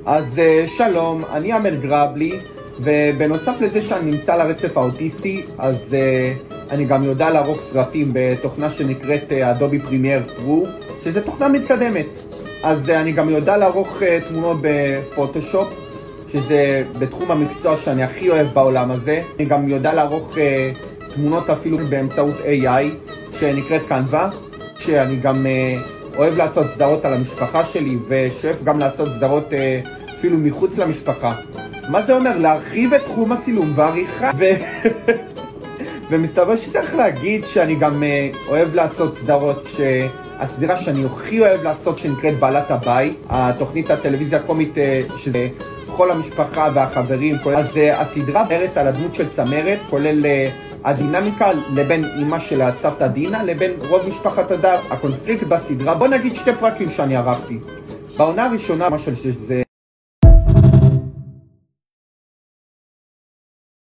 אז שלום, אני אמר גרבלי, ובנוסף לזה שאני נמצא על הרצף האוטיסטי, אז אני גם יודע לערוך סרטים בתוכנה שנקראת אדובי פרימייר פרו, שזה תוכנה מתקדמת. אז אני גם יודע לערוך תמונות בפוטושופ, שזה בתחום המקצוע שאני הכי אוהב בעולם הזה. אני גם יודע לערוך תמונות אפילו באמצעות AI, שנקראת קנווה, שאני גם אוהב לעשות סדרות על המשפחה שלי, ושואף גם לעשות סדרות אפילו מחוץ למשפחה. מה זה אומר? להרחיב את תחום הצילום והעריכה. ומסתבר שצריך להגיד שאני גם אוהב לעשות סדרות, שהסדרה שאני הכי אוהב לעשות שנקראת בעלת הבית, התוכנית הטלוויזיה הקומית שזה כל המשפחה והחברים. אז הסדרה מדברת על הדמות של צמרת, כולל הדינמיקה לבין אמא של הסבתא דינה לבין רוב משפחת הדר, הקונפליקט בסדרה. בוא נגיד 2 פרקים שאני ערכתי. בעונה הראשונה, משל שזה